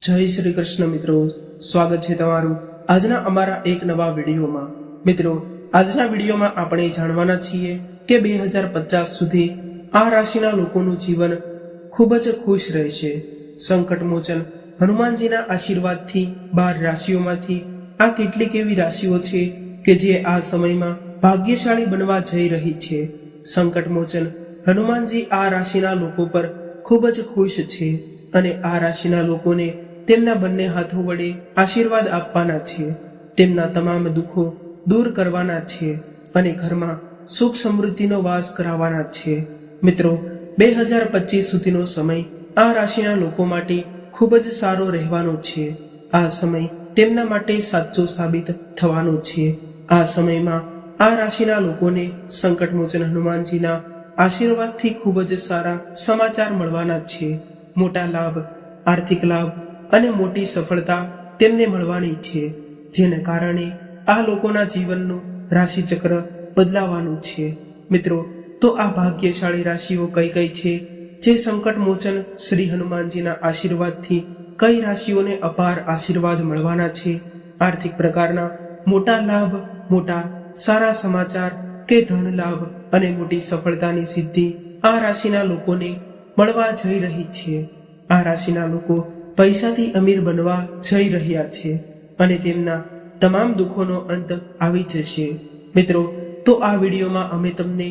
જય શ્રી કૃષ્ણ મિત્રો, સ્વાગત છે તમારું આજના અમારા એક નવા વિડીયોમાં। મિત્રો, આજના વિડીયોમાં આપણે જાણવાના છીએ કે 2050 સુધી આ રાશિના લોકોનું જીવન ખૂબ જ ખુશ રહેશે। સંકટ મોચન હનુમાનજીના આશીર્વાદથી 12 રાશિઓમાંથી આ કેટલીક એવી રાશિઓ છે કે જે આ સમયમાં ભાગ્યશાળી બનવા જઈ રહી છે। સંકટ મોચન હનુમાનજી આ રાશિના લોકો પર ખૂબ જ ખુશ છે અને આ રાશિના લોકોને તેમના બંને હાથો વડે આશીર્વાદ આપવાના છે, તેમના તમામ દુઃખો દૂર કરવાના છે અને ઘરમાં સુખ સમૃદ્ધિનો વાસ કરાવવાના છે। મિત્રો, 2025 સુધીનો સમય આ રાશિના લોકો માટે ખૂબ જ સારો રહેવાનો છે। આ સમય તેમના માટે સાચો સાબિત થવાનો છે। આ સમયમાં આ રાશિના લોકોને સંકટમોચન હનુમાનજીના આશીર્વાદથી ખૂબ જ સારા સમાચાર મળવાના છે। મોટા લાભ, આર્થિક લાભ અને મોટી સફળતા તેમને મળવાની છે, જેને કારણે આ લોકોના જીવનનું રાશિચક્ર બદલાવાનું છે। મિત્રો, તો આ ભાગ્યશાળી રાશિઓ કઈ કઈ છે જે સંકટ મોચન શ્રી હનુમાનજીના આશીર્વાદથી કઈ રાશિઓને અપાર આશીર્વાદ મળવાના છે? આર્થિક પ્રકારના મોટા લાભ, મોટા સારા સમાચાર કે ધન લાભ અને મોટી સફળતાની સિદ્ધિ આ રાશિના લોકોને મળવા જઈ રહી છે। આ રાશિના લોકો પૈસાથી અમીર બનવા જઈ રહ્યા છે અને તેમના તમામ દુઃખોનો અંત આવી જશે। મિત્રો, તો આ વિડીયોમાં અમે તમને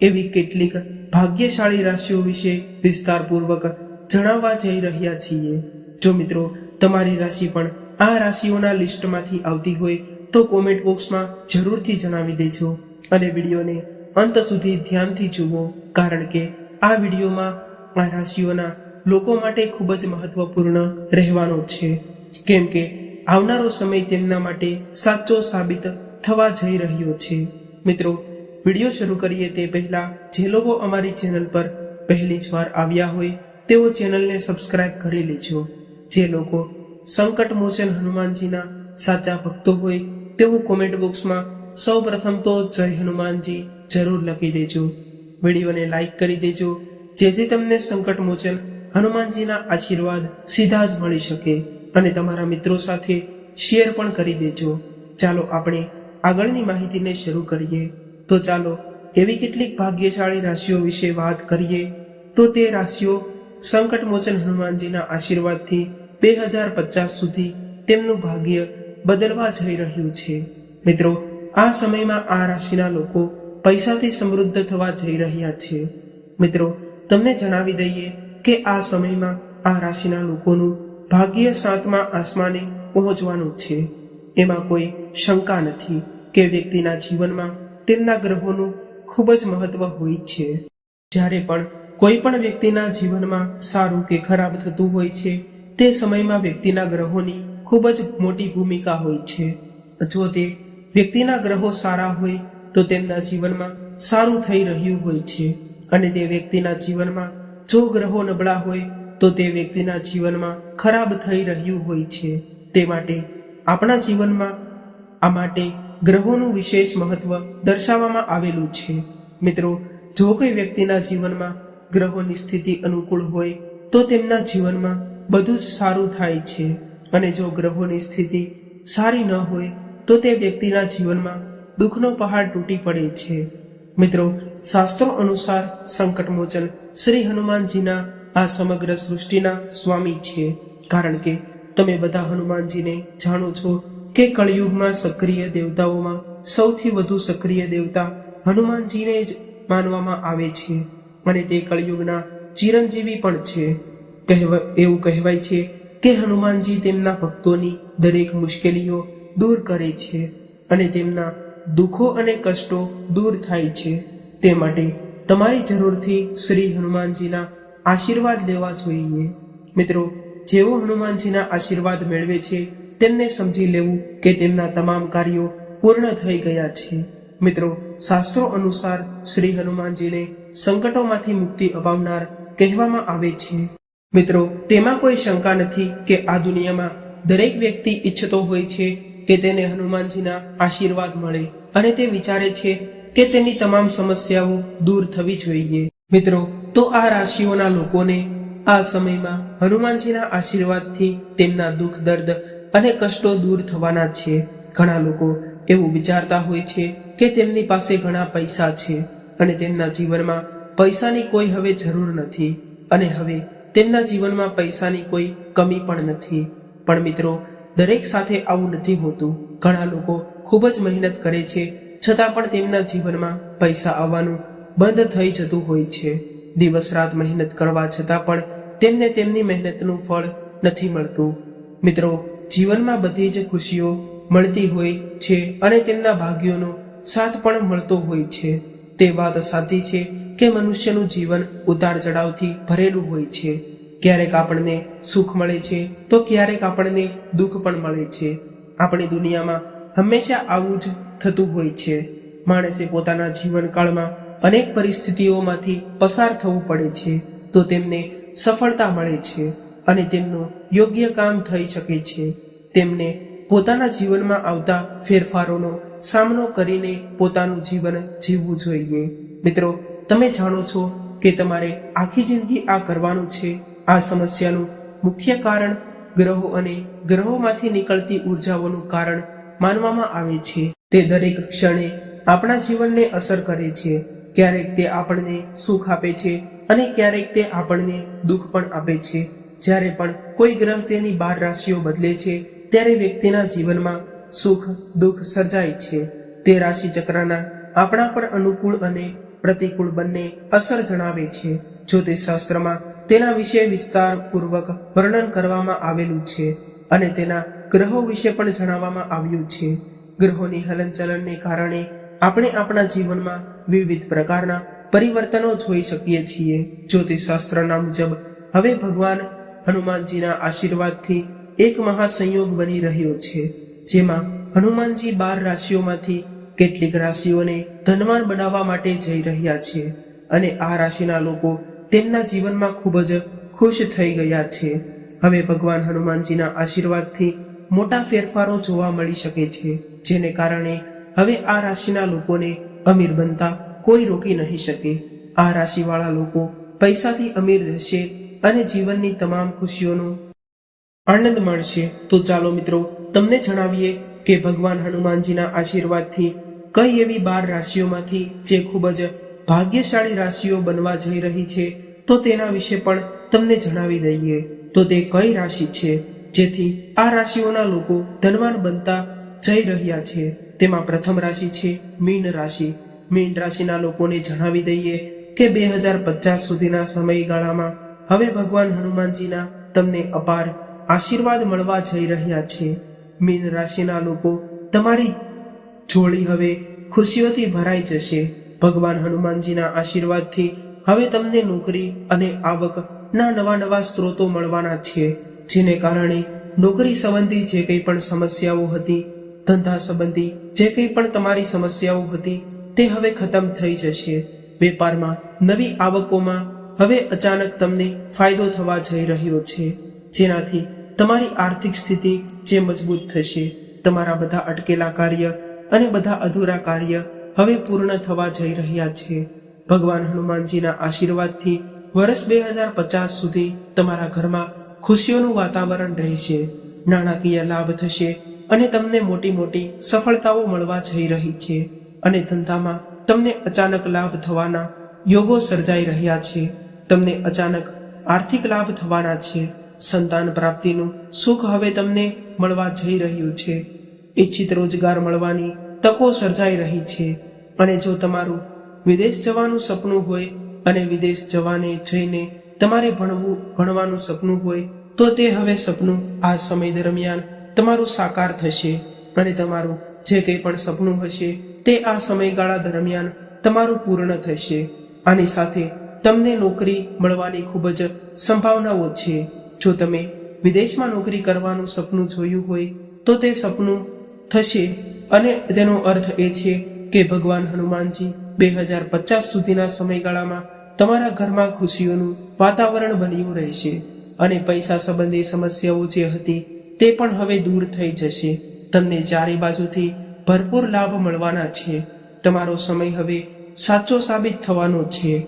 એવી કેટલીક ભાગ્યશાળી રાશિઓ વિશે વિસ્તારપૂર્વક જણાવવા જઈ રહ્યા છીએ। જો મિત્રો તમારી રાશિ પણ આ રાશિઓના લિસ્ટમાંથી આવતી હોય તો કોમેન્ટ બોક્સમાં જરૂરથી જણાવી દેજો અને વિડીયોને અંત સુધી ધ્યાનથી જુઓ, કારણ કે આ વિડીયોમાં આ રાશિઓના લોકો માટે ખૂબ જ મહત્વપૂર્ણ રહેવાનો છે, કેમ કે આવનારો સમય તેમના માટે સાચો સાબિત થવા જઈ રહ્યો છે। મિત્રો, વિડીયો શરૂ કરીએ તે પહેલા જે લોકો અમારી ચેનલ પર પહેલી જ વાર આવ્યા હોય તેઓ ચેનલને સબસ્ક્રાઇબ કરી લેજો। જે લોકો સંકટ મોચન હનુમાનજીના સાચા ભક્તો હોય તેઓ કોમેન્ટ બોક્સમાં સૌ પ્રથમ તો જય હનુમાનજી જરૂર લખી દેજો। વિડીયોને લાઈક કરી દેજો, જેથી તમને સંકટ મોચન હનુમાનજીના આશીર્વાદ સીધા જ મળી શકે અને તમારા મિત્રો સાથે શેર પણ કરી દેજો। ચાલો આપણે આગળની માહિતીને શરૂ કરીએ। તો ચાલો એવી કેટલીક ભાગ્યશાળી રાશિઓ વિશે વાત કરીએ। તો તે રાશિઓ સંકટ મોચન હનુમાનજીના આશીર્વાદથી 2050 સુધી તેમનું ભાગ્ય બદલવા જઈ રહ્યું છે। મિત્રો, આ સમયમાં આ રાશિના લોકો પૈસાથી સમૃદ્ધ થવા જઈ રહ્યા છે। મિત્રો, તમને જણાવી દઈએ કે આ સમયમાં આ રાશિના લોકોનું ભાગ્ય 7મા આસમાને પહોંચવાનું છે। એમાં કોઈ શંકા નથી કે વ્યક્તિના જીવનમાં તેમના ગ્રહોનું ખૂબ જ મહત્વ હોય છે। જ્યારે પણ કોઈ પણ વ્યક્તિના જીવનમાં સારું કે ખરાબ થતું હોય છે તે સમયમાં વ્યક્તિના ગ્રહોની ખૂબ જ મોટી ભૂમિકા હોય છે। જો તે વ્યક્તિના ગ્રહો સારા હોય તો તેમના જીવનમાં સારું થઈ રહ્યું હોય છે અને તે વ્યક્તિના જીવનમાં જો ગ્રહો નબળા હોય તો તે વ્યક્તિના જીવનમાં ખરાબ થઈ રહ્યું હોય છે। તે માટે આપણા જીવનમાં આ માટે ગ્રહોનું વિશેષ મહત્વ દર્શાવવામાં આવેલું છે। મિત્રો, જો કોઈ વ્યક્તિના જીવનમાં ગ્રહોની સ્થિતિ અનુકૂળ હોય તો તેમના જીવનમાં બધું જ સારું થાય છે અને જો ગ્રહોની સ્થિતિ સારી ન હોય તો તે વ્યક્તિના જીવનમાં દુઃખનો પહાડ તૂટી પડે છે। મિત્રો, શાસ્ત્રો અનુસાર સંકટમોચન શ્રી હનુમાનજીના આ સમગ્ર સૃષ્ટિના સ્વામી છે, કારણ કે તમે બધા હનુમાનજીને જાણો છો કે કળિયુગમાં સક્રિય દેવતાઓમાં સૌથી વધુ સક્રિય દેવતા હનુમાનજીને જ માનવામાં આવે છે અને તે કળિયુગના ચિરંજીવી પણ છે। એવું કહેવાય છે કે હનુમાનજી તેમના ભક્તોની દરેક મુશ્કેલીઓ દૂર કરે છે અને તેમના દુઃખો અને કષ્ટો દૂર થાય છે। તે માટે તમારી જરૂરથી શ્રી હનુમાનજીના આશીર્વાદ લેવા જોઈએ। મિત્રો, જેઓ હનુમાનજીના આશીર્વાદ મેળવે છે તેમને સમજી લેવું કે તેમના તમામ કાર્યો પૂર્ણ થઈ ગયા છે। મિત્રો, શાસ્ત્રો અનુસાર શ્રી હનુમાનજીને સંકટોમાંથી મુક્તિ અપાવનાર કહેવામાં આવે છે। મિત્રો, તેમાં કોઈ શંકા નથી કે આ દુનિયામાં દરેક વ્યક્તિ ઈચ્છતો હોય છે કે તેને હનુમાનજીના આશીર્વાદ મળે અને તે વિચારે છે કે તેની તમામ સમસ્યાઓ દૂર થવી જોઈએ। મિત્રો, તો આ રાશિઓના લોકોને આ સમયમાં હનુમાનજીના આશીર્વાદથી તેમના દુઃખ દર્દ અને કષ્ટો દૂર થવાના છે. ઘણા લોકો એવું વિચારતા હોય છે કે તેમની પાસે ઘણા પૈસા છે અને તેમના જીવનમાં પૈસાની કોઈ હવે જરૂર નથી અને હવે તેમના જીવનમાં પૈસાની કોઈ કમી પણ નથી. પણ મિત્રો, દરેક સાથે આવું નથી હોતું. ઘણા લોકો ખૂબ જ મહેનત કરે છે છતાં પણ તેમના જીવનમાં પૈસા આવવાનું બંધ થઈ જતું હોય છે. દિવસ રાત મહેનત કરવા છતાં પણ તેમને તેમની મહેનતનું ફળ નથી મળતું. મિત્રો, જીવનમાં બધી જ ખુશીઓ મળતી હોય છે અને તેમના ભાગ્યોનો સાથ પણ મળતો હોય છે. તે વાત સાચી છે કે મનુષ્યનું જીવન ઉતાર ચઢાવથી ભરેલું હોય છે. ક્યારેક આપણને સુખ મળે છે તો ક્યારેક આપણને દુઃખ પણ મળે છે. આપણી દુનિયામાં હંમેશા આવું જ થતું હોય છે. માણસે પોતાના જીવનકાળમાં અનેક પરિસ્થિતિઓમાંથી પસાર થવું પડે છે તો તેમને સફળતા મળે છે અને તેમનું યોગ્ય કામ થઈ શકે છે. તેમને પોતાના જીવનમાં આવતા ફેરફારોનો સામનો કરીને પોતાનું જીવન જીવવું જોઈએ. મિત્રો, તમે જાણો છો કે તમારે આખી જિંદગી આ કરવાનું છે. આ સમસ્યાનું મુખ્ય કારણ ગ્રહો અને ગ્રહોમાંથી નીકળતી ઉર્જાઓનું કારણ માનવામાં આવે છે. તે દરેક ક્ષણે આપણા જીવનને અસર કરે છે. ક્યારેક તે આપણને સુખ આપે છે અને ક્યારેક તે આપણને દુઃખ પણ આપે છે. જ્યારે પણ કોઈ ગ્રહ તેની 12 રાશિઓ બદલે છે ત્યારે વ્યક્તિના જીવનમાં સુખ દુઃખ સર્જાય છે. તે રાશિ ચક્રના આપણા પર અનુકૂળ અને પ્રતિકૂળ બંને અસર જણાવે છે. જ્યોતિષશાસ્ત્રમાં તેના વિશે વિસ્તારપૂર્વક વર્ણન કરવામાં આવેલું છે અને તેના ગ્રહો વિશે પણ જણાવવામાં આવ્યું છે. ગ્રહોની હલનચલનને કારણે આપણે આપણા જીવનમાં વિવિધ પ્રકારના પરિવર્તનો જોઈ શકીએ છીએ. જ્યોતિષશાસ્ત્રના મુજબ હવે ભગવાન હનુમાનજીના આશીર્વાદથી એક મહાસંયોગ બની રહ્યો છે, જેમાં હનુમાનજી 12 રાશિઓમાંથી કેટલીક રાશિઓને ધનવાન બનાવવા માટે જઈ રહ્યા છે અને આ રાશિના લોકો તેમના જીવનમાં ખૂબ જ ખુશ થઈ ગયા છે. હવે ભગવાન હનુમાનજીના આશીર્વાદથી મોટા ફેરફારો જોવા મળી શકે છે, જેને કારણે હવે આ રાશિના લોકોને અમીર બનતા કોઈ રોકી નહીં શકે. આ રાશિવાળા લોકો પૈસાથી અમીર રહેશે અને જીવનની તમામ ખુશીઓનો આનંદ માણશે. તો ચાલો મિત્રો, તમને જણાવીએ કે ભગવાન હનુમાનજીના આશીર્વાદથી કઈ એવી 12 રાશિઓમાંથી જે ખૂબ જ ભાગ્યશાળી રાશિઓ બનવા જઈ રહી છે તો તેના વિશે પણ તમને જણાવી દઈએ. તો તે કઈ રાશિ છે જેથી આ રાશિઓના લોકો ધનવાન બનતા જઈ રહ્યા છે? તેમાં પ્રથમ રાશિ છે મીન રાશિ. મીન રાશિના લોકોને જણાવી દઈએ કે 2050 સુધીના સમયગાળામાં હવે ભગવાન હનુમાનજીના તમને અપાર આશીર્વાદ મળવા જઈ રહ્યા છે. મીન રાશિના લોકો, તમારી જોડી હવે ખુશીઓથી ભરાઈ જશે. ભગવાન હનુમાનજીના આશીર્વાદથી હવે તમને નોકરી અને આવકના નવા સ્ત્રોતો મળવાના છે, જેને કારણે નોકરી સંબંધી જે કંઈ પણ સમસ્યાઓ હતી, ધંધા સંબંધી જે કંઈ પણ તમારી સમસ્યાઓ હતી તે હવે ખતમ થઈ જશે. વેપારમાં નવી આવકોમાં હવે અચાનક તમને ફાયદો થવા જઈ રહ્યો છે, જેનાથી તમારી આર્થિક સ્થિતિ જે મજબૂત થશે. તમારા બધા અટકેલા કાર્ય અને બધા અધૂરા કાર્ય હવે પૂર્ણ થવા જઈ રહ્યા છે. ભગવાન હનુમાનજીના આશીર્વાદથી વર્ષ 2050 સુધી તમારા ઘરમાં ખુશીઓનું વાતાવરણ રહેશે. નાણાકીય લાભ થશે અને તમને મોટી મોટી સફળતાઓ મળવા જઈ રહી છે અને ધંધામાં તમને અચાનક લાભ થવાના યોગો સર્જાઈ રહ્યા છે. તમને અચાનક આર્થિક લાભ થવાના છે. સંતાન પ્રાપ્તિનું સુખ હવે તમને મળવા જઈ રહ્યું છે. ઈચ્છિત રોજગાર મળવાની તકો સર્જાઈ રહી છે. અને જો તમારું વિદેશ જવાનું સપનું હોય અને વિદેશ જઈને તમારે ભણવાનું સપનું હોય તો તે હવે સપનું આ સમય દરમિયાન તમારું સાકાર થશે અને તમારું જે કંઈ પણ સપનું હશે તે આ સમયગાળા દરમિયાન તમારું પૂર્ણ થશે. આની સાથે તમને નોકરી મળવાની ખૂબ જ સંભાવનાઓ છે. જો તમે વિદેશમાં નોકરી કરવાનું સપનું જોયું હોય તો તે સપનું થશે અને તેનો અર્થ એ છે કે ભગવાન હનુમાનજી 2050 સુધીના સમયગાળામાં તમારા ઘરમાં ખુશીઓનું વાતાવરણ બન્યું રહેશે અને પૈસા સંબંધી સમસ્યાઓ જે હતી તે પણ હવે દૂર થઈ જશે. તમને ચારે બાજુથી ભરપૂર લાભ મળવાના છે. તમારો સમય હવે સાચો સાબિત થવાનો છે.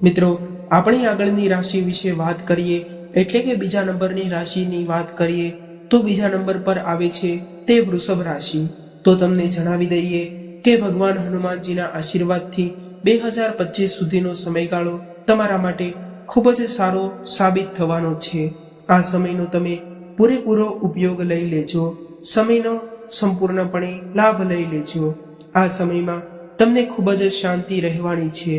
મિત્રો, આપણી આગળની રાશિ વિશે વાત કરીએ એટલે કે બીજા નંબરની રાશિની વાત કરીએ તો બીજા નંબર પર આવે છે તે વૃષભ રાશિ। તો તમને જણાવી દઈએ કે ભગવાન હનુમાનજીના આશીર્વાદથી 2025 સુધીનો સમયગાળો તમારા માટે ખૂબ જ સારો સાબિત થવાનો છે। આ સમયનો તમે પૂરેપૂરો ઉપયોગ લઈ લેજો, સમયનો સંપૂર્ણપણે લાભ લઈ લેજો। આ સમયમાં તમને ખૂબ જ શાંતિ રહેવાની છે।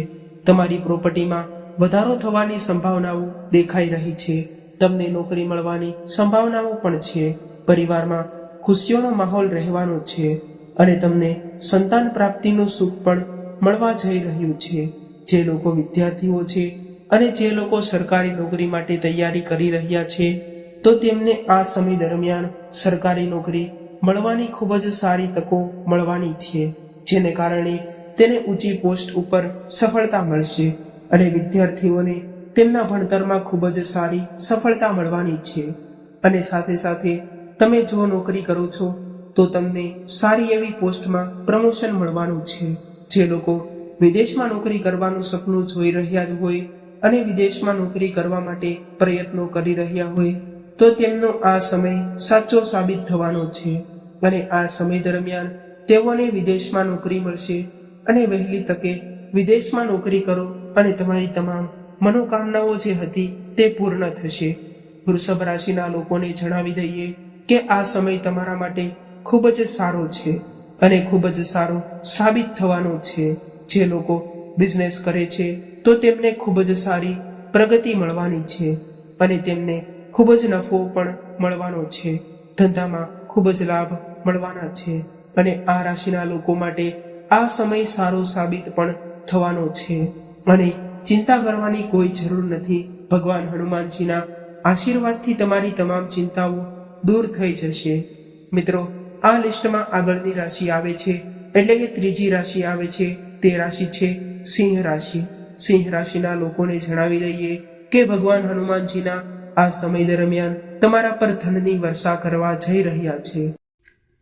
તમારી પ્રોપર્ટીમાં વધારો થવાની સંભાવનાઓ દેખાઈ રહી છે। તમને નોકરી મળવાની સંભાવનાઓ પણ છે। પરિવારમાં ખુશીઓનો માહોલ રહેવાનો છે અને તમને સંતાન પ્રાપ્તિનું સુખ પણ મળવા જઈ રહ્યું છે। જે લોકો વિદ્યાર્થીઓ છે અને જે લોકો સરકારી નોકરી માટે તૈયારી કરી રહ્યા છે તો તેમને આ સમય દરમિયાન સરકારી નોકરી મળવાની ખૂબ જ સારી તકો મળવાની છે, જેને કારણે તેને ઊંચી પોસ્ટ ઉપર સફળતા મળશે અને વિદ્યાર્થીઓને તેમના ભણતરમાં ખૂબ જ સારી સફળતા મળવાની છે। અને સાથે સાથે તમે જો નોકરી કરો છો તો તમને સારી એવી પોસ્ટમાં પ્રમોશન મળવાનું છે। જે લોકો વિદેશમાં નોકરી કરવાનું સપનું જોઈ રહ્યા હોય અને વિદેશમાં નોકરી કરવા માટે પ્રયત્નો કરી રહ્યા હોય તો તેમનો આ સમય સાચો સાબિત થવાનો છે અને આ સમય દરમિયાન તેઓને વિદેશમાં નોકરી મળશે અને વહેલી તકે વિદેશમાં નોકરી કરો અને તમારી તમામ મનોકામનાઓ જે હતી તે પૂર્ણ થશે। વૃષભ રાશિના લોકોને જણાવી દઈએ કે આ સમય તમારા માટે ખૂબ જ સારો છે અને ખૂબ જ સારો સાબિત થવાનો છે। જે લોકો બિઝનેસ કરે છે તો તેમને ખૂબ જ સારી પ્રગતિ મળવાની છે અને તેમને ખૂબ જ નફો પણ મળવાનો છે। ધંધામાં ખૂબ જ લાભ મળવાના છે અને આ રાશિના લોકો માટે આ સમય સારો સાબિત પણ થવાનો છે અને ચિંતા કરવાની કોઈ જરૂર નથી। ભગવાન હનુમાનજીના આશીર્વાદથી તમારી તમામ ચિંતાઓ દૂર થઈ જશે। મિત્રો, આ લિસ્ટમાં આગળની રાશિ આવે છે એટલે કે ત્રીજી રાશિ આવે છે તે રાશિ છે સિંહ રાશિ। સિંહ રાશિના લોકોને જણાવી દઈએ કે ભગવાન હનુમાનજીના આ સમય દરમિયાન તમારા પર ધનની વર્ષા કરવા જઈ રહ્યા છે।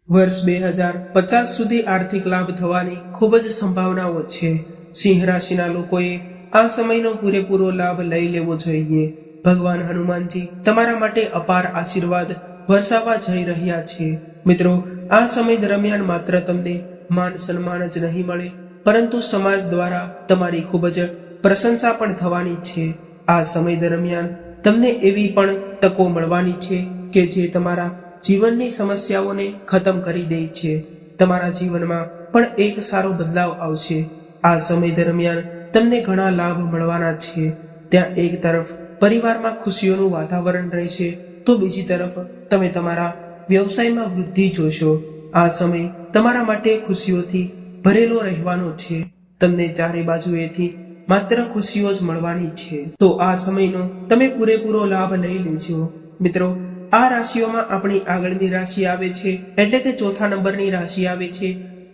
વર્ષ 2050 સુધી આર્થિક લાભ થવાની ખૂબ જ સંભાવનાઓ છે। સિંહ રાશિના લોકોએ આ સમયનો પૂરેપૂરો લાભ લઈ લેવો જોઈએ। ભગવાન હનુમાનજી તમારા માટે અપાર આશીર્વાદ વરસાવવા જઈ રહ્યા છે। મિત્રો, આ સમય દરમિયાન માત્ર તમને માન સન્માન જ નહીં મળે પરંતુ સમાજ દ્વારા તમારી ખૂબ જ પ્રશંસા પણ થવાની છે। આ સમય દરમિયાન તમને એવી પણ તકો મળવાની છે કે જે તમારા જીવનની સમસ્યાઓને ખતમ કરી દે છે। તમારા જીવનમાં પણ એક સારો બદલાવ આવશે। આ સમય દરમિયાન તમને ઘણા લાભ મળવાના છે। ત્યાં એક તરફ પરિવારમાં ખુશીઓનું વાતાવરણ રહેશે તો બીજી તરફ તમે તમારા વ્યવસાયમાં વૃદ્ધિ જોશો। આ સમય તમારા માટે ખુશીઓથી ભરેલો રહેવાનો છે। તમને ચારે બાજુએથી માત્ર ખુશીઓ જ મળવાની છે। તો આ સમયનો તમે પૂરેપૂરો લાભ લઈ લેજો। મિત્રો, આ રાશિઓમાં આપણી આગળની રાશિ આવે છે એટલે કે ચોથા નંબરની રાશિ આવે છે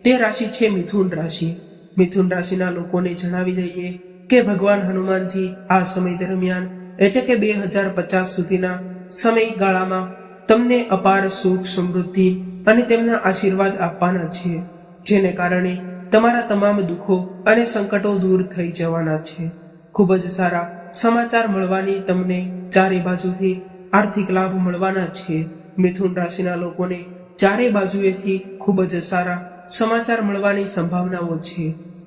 તે રાશિ છે મિથુન રાશિ। મિથુન રાશિના લોકોને જણાવી દઈએ કે ભગવાન હનુમાનજી આ સમય દરમિયાન એટલે કે 2050 સુધીના સમયગાળામાં તમને અપાર સુખ, સમૃદ્ધિ અને તેમના આશીર્વાદ આપવાના છે, જેને કારણે તમારા તમામ દુઃખો અને સંકટો દૂર થઈ જવાના છે। ખૂબ જ સારા સમાચાર મળવાની તમને ચારે બાજુથી આર્થિક લાભ મળવાના છે। મિથુન રાશિના લોકોને ચારે બાજુએથી ખૂબ જ સારા સમાચાર મળવાની સંભાવનાઓ છે।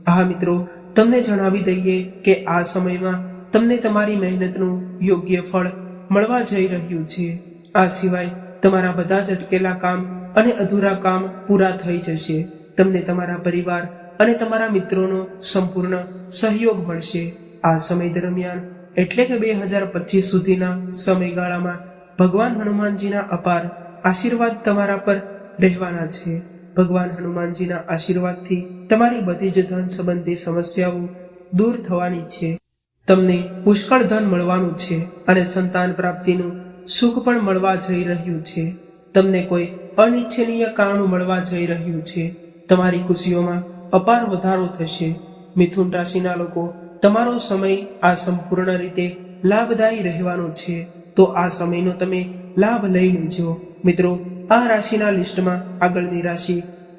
હા મિત્રો, તમને જણાવી દઈએ કે આ સમયમાં તમને તમારી મહેનતનું યોગ્ય ફળ મળવા જઈ રહ્યું છે। આ સિવાય તમારા બધા જ અટકેલા કામ અને અધૂરા કામ પૂરા થઈ જશે। તમને તમારા પરિવાર અને તમારા મિત્રોનો સંપૂર્ણ સહયોગ મળશે। આ સમય દરમિયાન એટલે કે 2025 સુધીના સમયગાળામાં ભગવાન હનુમાનજીના અપાર આશીર્વાદ તમારા પર રહેવાના છે। ભગવાન હનુમાનજીના આશીર્વાદથી તમારી બધી જ ધન સંબંધી સમસ્યાઓ દૂર થવાની છે। તમને પુષ્કળ ધન મળવાનું છે અને સંતાન પ્રાપ્તિનું સુખ પણ મળવા જઈ રહ્યું છે। તમને કોઈ અનિચ્છનીય કામ મળવા જઈ રહ્યું છે। તમારી ખુશીઓમાં અપાર વધારો થશે। મિથુન રાશિના લોકો, તમારો સમય આ સંપૂર્ણ રીતે લાભદાયી રહેવાનો છે, તો આ સમયનો તમે લાભ લઈ લેજો। મિત્રો, આ રાશિના લિસ્ટમાં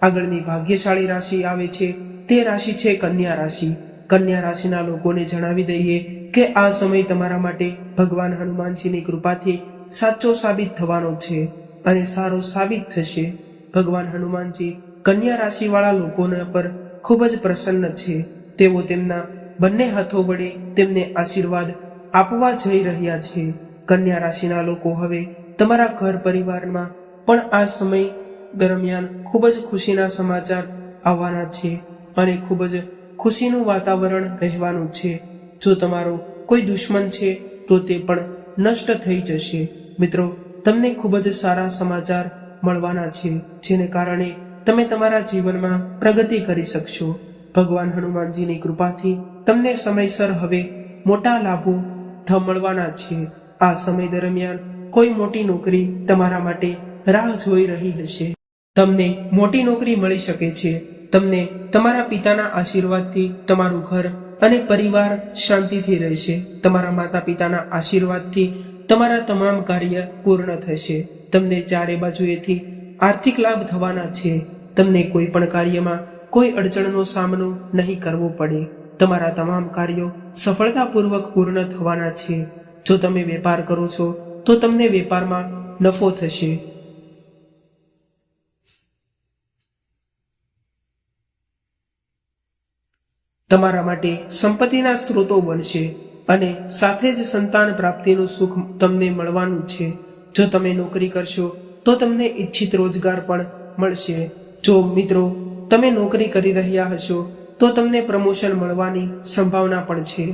આગળની ભાગ્યશાળી રાશિ આવે છે તે રાશિ છે કન્યા રાશિ। કન્યા રાશિના લોકોને જણાવી દઈએ કે આ સમય તમારા માટે ભગવાન હનુમાનજીની કૃપાથી સાચો સાબિત થવાનો છે અને સારો સાબિત થશે. ભગવાન હનુમાનજી કન્યા રાશિવાળા લોકોના પર ખૂબ જ પ્રસન્ન છે. તેઓ તેમના બંને હાથો વડે તેમને આશીર્વાદ આપવા જઈ રહ્યા છે. કન્યા રાશિના લોકો હવે તમારા ઘર પરિવારમાં પણ આ સમય દરમિયાન ખૂબ જ ખુશીના સમાચાર આવવાના છે અને ખૂબ જ ખુશીનું વાતાવરણ રહેવાનું છે. જો તમારો કોઈ દુશ્મન છે તો તે પણ નષ્ટ થઈ જશે. મિત્રો, તમને ખૂબ જ સારા સમાચાર મળવાના છે, જેને કારણે તમે તમારા જીવનમાં પ્રગતિ કરી શકશો. ભગવાન હનુમાનજીની કૃપાથી તમને સમયસર હવે મોટા લાભો મળવાના છે. આ સમય દરમિયાન કોઈ મોટી નોકરી તમારા માટે રાહ જોઈ રહી હશે. તમને મોટી નોકરી મળી શકે છે. તમને તમારા પિતાના આશીર્વાદથી તમારું ઘર અને પરિવાર શાંતિથી રહેશે. તમારા માતા પિતાના આશીર્વાદથી તમારા તમામ કાર્ય પૂર્ણ થશે. તમને ચારે બાજુએથી આર્થિક લાભ થવાના છે. તમને કોઈ પણ કાર્યમાં કોઈ અડચણનો સામનો નહીં કરવો પડે. તમારા તમામ કાર્યો સફળતાપૂર્વક પૂર્ણ થવાના છે. જો તમે વેપાર કરો છો તો તમને વેપારમાં નફો થશે. તમારા માટે સંપત્તિના સ્ત્રોતો બનશે અને સાથે જ સંતાન પ્રાપ્તિનું સુખ તમને મળવાનું છે. જો તમે નોકરી કરશો તો તમને ઈચ્છિત રોજગાર પણ મળશે. જો મિત્રો તમે નોકરી કરી રહ્યા હશો તો તમને પ્રમોશન મળવાની સંભાવના પણ છે.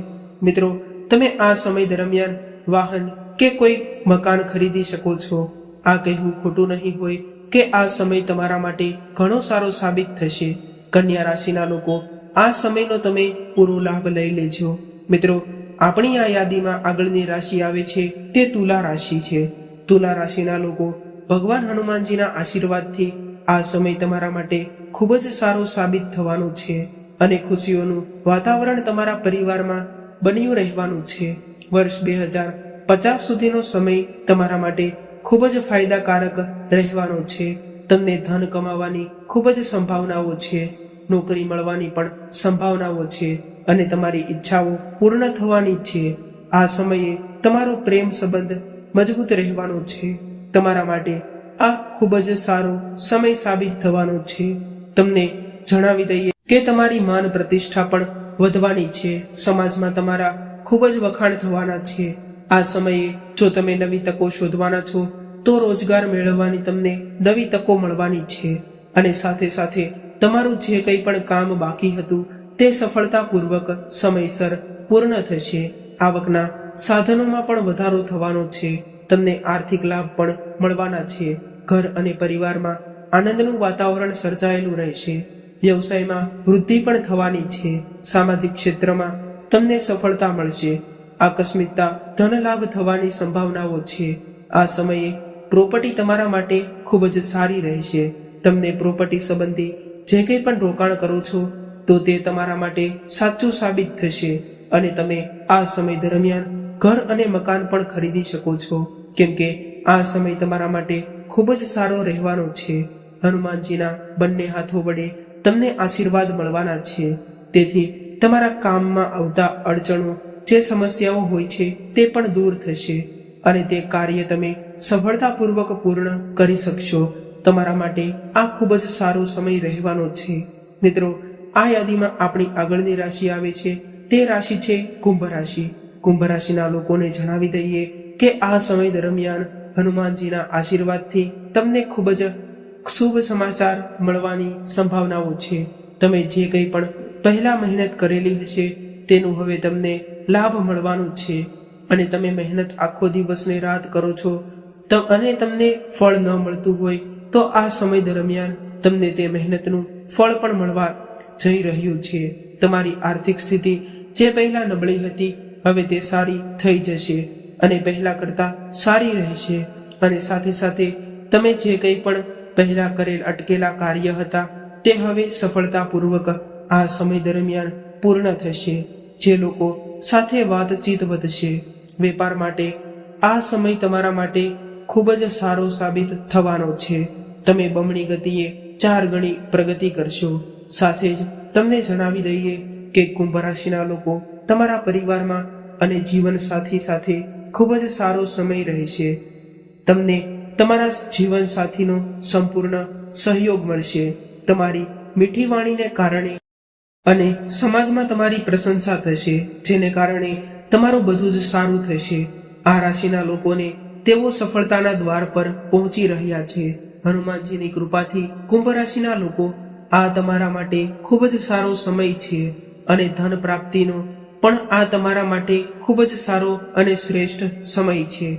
મિત્રો, તમે આ સમય દરમિયાન વાહન કે કોઈ મકાન ખરીદી શકો છો. આ કહેવું ખોટું નહીં હોય કે આ સમય તમારા માટે ઘણો સારો સાબિત થશે. કન્યા રાશિના લોકો, આ સમયનો તમે પૂરો લાભ લઈ લેજો. મિત્રો, આપણી આ યાદીમાં આગળની રાશિ આવે છે તે તુલા રાશિ છે. તુલા રાશિના લોકો, ભગવાન હનુમાનજીના આશીર્વાદથી આ સમય તમારા માટે ખૂબ જ સારો સાબિત થવાનો છે અને ખુશીઓનું વાતાવરણ તમારા પરિવારમાં બન્યું રહેવાનું છે. વર્ષ 2050 સુધીનો સમય તમારા માટે ખૂબ જ ફાયદાકારક રહેવાનો છે. તમને ધન કમાવાની ખૂબ જ સંભાવનાઓ છે. નોકરી મળવાની પણ સંભાવનાઓ છે અને તમારી ઈચ્છાઓ પૂર્ણ થવાની છે. આ સમયે તમારો પ્રેમ સંબંધ મજબૂત રહેવાનો છે. તમારા માટે આ ખૂબ જ સારો સમય સાબિત થવાનો છે. તમને જણાવી દઈએ કે તમારી માન પ્રતિષ્ઠા પણ વધવાની છે. સમાજમાં તમારા ખૂબ જ વખાણ થવાના છે. આ સમયે જો તમે નવી તકો શોધવાના છો તો રોજગાર મેળવવાની તમને નવી તકો મળવાની છે અને સાથે સાથે તમારું જે કંઈ પણ કામ બાકી હતું તે સફળતાપૂર્વક સમયસર પૂર્ણ થશે. આવકના સાધનોમાં પણ વધારો થવાનો છે. તમને આર્થિક લાભ પણ મળવાના છે. ઘર અને પરિવારમાં આનંદનું વાતાવરણ સર્જાયેલું રહેશે. વ્યવસાયમાં વૃદ્ધિ પણ થવાની છે. સામાજિક ક્ષેત્રમાં તમને સફળતા મળશે. આકસ્મિકતા ધન લાભ થવાની સંભાવનાઓ છે. આ સમયે પ્રોપર્ટી તમારા માટે ખૂબ જ સારી રહેશે. તમને પ્રોપર્ટી સંબંધી જે કંઈ પણ રોકાણ કરો છો તો તે તમારા માટે સાચું સાબિત થશે અને તમે આ સમય દરમિયાન ઘર અને મકાન પણ ખરીદી શકો છો, કેમ કે આ સમય તમારા માટે ખૂબ જ સારો રહેવાનો છે. હનુમાનજીના બંને હાથો વડે તમને આશીર્વાદ મળવાના છે. તેથી તમારા કામમાં આવતા અડચણો, જે સમસ્યાઓ હોય છે તે પણ દૂર થશે અને તે કાર્ય તમે સફળતાપૂર્વક પૂર્ણ કરી શકશો. તમારા માટે આ ખૂબ જ સારો સમય રહેવાનો છે. મિત્રો, આ યાદીમાં આપણી આગળની રાશિ આવે છે તે રાશિ છે કુંભ રાશિ. કુંભ રાશિના લોકોને જણાવી દઈએ કે આ સમય દરમિયાન હનુમાનજીના આશીર્વાદથી તમને ખૂબ જ શુભ સમાચાર મળવાની સંભાવનાઓ છે. તમે જે કંઈ પણ પહેલા મહેનત કરેલી હશે તેનું હવે તમને લાભ મળવાનું છે અને તમે મહેનત આખો દિવસ ને રાત કરો છો અને તમને ફળ ન મળતું હોય તો આ સમય દરમિયાન તમને તે મહેનતનું ફળ પણ મળવા જઈ રહ્યું છે. તમારી આર્થિક સ્થિતિ જે પહેલા નબળી હતી હવે તે સારી થઈ જશે અને પહેલા કરતા સારી રહેશે અને સાથે સાથે તમે જે કંઈ પણ પહેલા કરેલ અટકેલા કાર્ય હતા તે હવે સફળતાપૂર્વક આ સમય દરમિયાન પૂર્ણ થશે. જે લોકો સાથે વાતચીત વધશે. વેપાર માટે આ સમય તમારા માટે ખૂબ જ સારો સાબિત થવાનો છે. તમે બમણી ગતિએ 4 ગણી પ્રગતિ કરશો. સાથે જ તમને જણાવી દઈએ કે કુંભ રાશિના લોકો, તમારા પરિવારમાં અને જીવન સાથી સાથે ખૂબ જ સારો સમય રહેશે. તમને તમારા જીવન સાથીનો સંપૂર્ણ સહયોગ મળશે. તમારી મીઠી વાણીને કારણે અને સમાજમાં તમારી પ્રશંસા થશે, જેને કારણે તમારું બધું જ સારું થશે. આ રાશિના લોકોને તેઓ સફળતાના દ્વાર પર પહોંચી રહ્યા છે. હનુમાનજીની કૃપાથી કુંભ રાશિના લોકો, આ તમારા માટે ખૂબ જ સારો સમય છે અને ધન પ્રાપ્તિનો પણ આ તમારા માટે ખૂબ જ સારો અને શ્રેષ્ઠ સમય છે.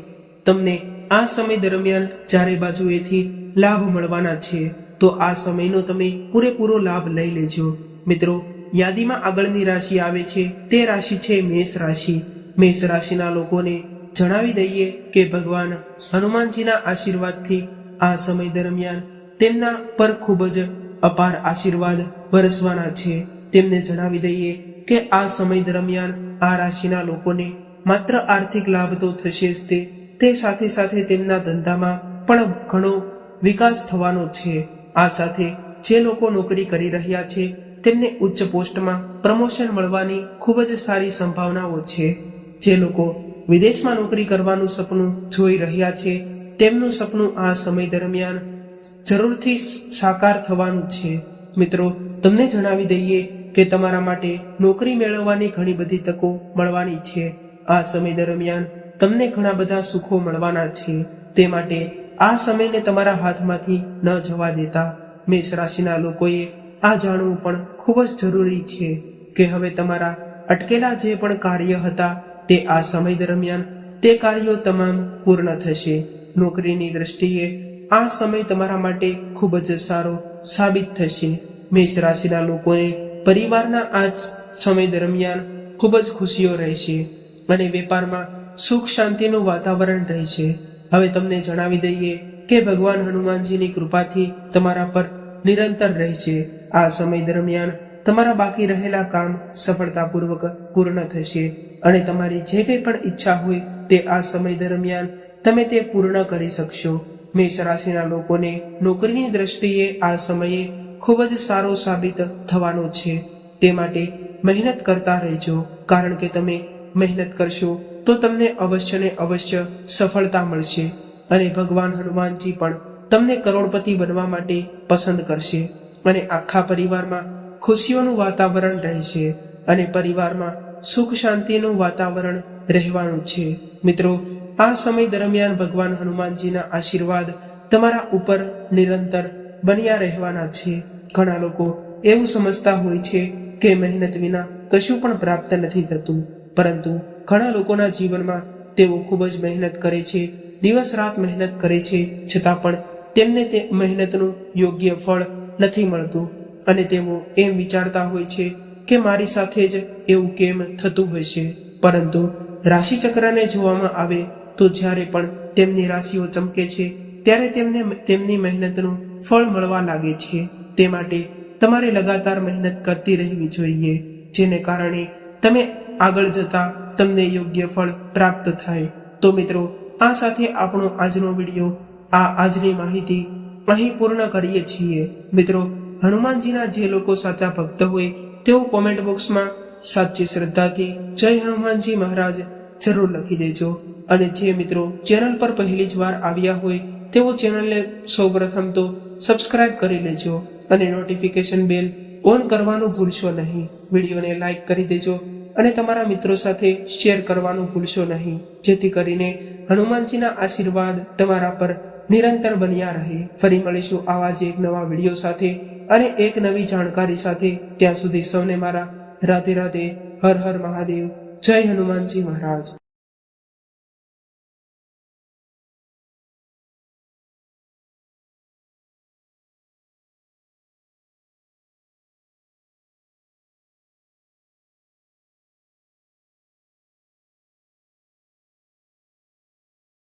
તમને આ સમય દરમિયાન ચારે બાજુએથી લાભ મળવાના છે, તો આ સમયનો તમે પૂરેપૂરો લાભ લઈ લેજો. મિત્રો, યાદીમાં આગળની રાશિ આવે છે તે રાશિ છે મેષ રાશિ. મેષ રાશિના લોકોને જણાવી દઈએ કે ભગવાન હનુમાનજીના આશીર્વાદથી આ સમય દરમિયાન તેમના પર ખૂબ જ અપાર આશીર્વાદ વરસવાના છે. તેમને જણાવી દઈએ કે આ સમય દરમિયાન આ રાશિના લોકોને માત્ર આર્થિક લાભ તો થશે જ તે સાથે સાથે તેમના ધંધામાં પણ ઘણો વિકાસ થવાનો છે. આ સાથે જે લોકો નોકરી કરી રહ્યા છે તેમને ઉચ્ચ પોસ્ટમાં પ્રમોશન મળવાની ખૂબ જ સારી સંભાવનાઓ છે. જે લોકો વિદેશમાં નોકરી કરવાનું સપનું જોઈ રહ્યા છે તેમનું સપનું આ સમય દરમિયાન જરૂરથી સાકાર થવાનું છે. મિત્રો, તમને જણાવી દઈએ કે તમારા માટે નોકરી મેળવવાની ઘણી બધી તકો મળવાની છે. આ સમય દરમિયાન તમને ઘણા બધા સુખો મળવાના છે. તે માટે આ સમયને તમારા હાથમાંથી ન જવા દેતા મેષ રાશિના લોકોએ આ જાણવું પણ ખૂબ જ જરૂરી છે કે હવે તમારા અટકેલા જે પણ કાર્ય હતા તે આ સમય દરમિયાન તે કાર્યો તમામ પૂર્ણ થશે. નોકરીની દ્રષ્ટિએ આ સમય તમારા માટે ખૂબ જ સારો સાબિત થશે. મેષ રાશિના લોકોને પરિવારના આ સમય દરમિયાન ખૂબ જ ખુશીઓ રહેશે અને વેપારમાં સુખ શાંતિનું વાતાવરણ રહેશે. હવે તમને જણાવી દઈએ કે ભગવાન હનુમાનજીની કૃપાથી તમારા પર નિરંતર રહેશે. આ સમય દરમિયાન તમારા બાકી રહેલા કામ સફળતાપૂર્વક પૂર્ણ થશે અને તમારી જે કંઈ પણ ઈચ્છા હોય તે આ સમય દરમિયાન તમે તે પૂર્ણ કરી શકશો. મેષ રાશિના લોકોને નોકરીની દ્રષ્ટિએ આ સમયે ખૂબ જ સારો સાબિત થવાનો છે. તે માટે મહેનત કરતા રહેજો, કારણ કે તમે મહેનત કરશો તો તમને અવશ્ય ને અવશ્ય સફળતા મળશે અને ભગવાન હનુમાનજી પણ તમને કરોડપતિ બનવા માટે પસંદ કરશે અને આખા પરિવારમાં ખુશીઓનું વાતાવરણ રહેશે અને પરિવારમાં સુખ શાંતિનું વાતાવરણ રહેવાનું છે. મિત્રો, આ સમય દરમિયાન ભગવાન હનુમાનજીના આશીર્વાદ તમારા ઉપર નિરંતર બન્યા રહેવાના છે. ઘણા લોકો એવું સમજતા હોય છે કે મહેનત વિના કશું પણ પ્રાપ્ત નથી થતું, પરંતુ ઘણા લોકોના જીવનમાં તેઓ ખૂબ જ મહેનત કરે છે, દિવસ રાત મહેનત કરે છે, છતાં પણ તેમને તે મહેનતનું યોગ્ય ફળ નથી મળતું અને તેઓ એમ વિચારતા હોય છે કે મારી સાથે જ એવું કેમ થતું હશે. પરંતુ રાશિચક્રને જોવામાં આવે તો જ્યારે પણ તેમની રાશિઓ ચમકે છે ત્યારે તેમને તેમની મહેનતનું ફળ મળવા લાગે છે. તે માટે તમારે લગાતાર મહેનત કરતી રહેવી જોઈએ, જેને કારણે તમે આગળ જતા તમને યોગ્ય ફળ પ્રાપ્ત થાય. તો મિત્રો, આ સાથે આપણો આજનો વિડીયો, આજની માહિતી અહીં પૂર્ણ કરીએ છીએ. મિત્રો, હનુમાનજીના જે લોકો સાચા ભક્ત હોય તેઓ કોમેન્ટ બોક્સમાં સાચી શ્રદ્ધાથી જય હનુમાનજી મહારાજ જરૂર લખી દેજો. અને જે મિત્રો ચેનલ પર પહેલી જ વાર આવ્યા હોય તેઓ ચેનલને સૌપ્રથમ તો સબસ્ક્રાઇબ કરી લેજો અને નોટિફિકેશન બેલ ઓન કરવાનું ભૂલશો નહીં. વિડીયોને લાઈક કરી દેજો અને તમારા મિત્રો સાથે શેર કરવાનું ભૂલશો નહીં, જેથી કરીને હનુમાનજીના આશીર્વાદ તમારા પર નિરંતર બન્યા રહે. ફરી મળીશું આવા જ એક નવા વિડીયો સાથે અને એક નવી જાણકારી સાથે. ત્યાં સુધી સૌને મારા રાધે રાધે, હર હર મહાદેવ, જય હનુમાનજી મહારાજ.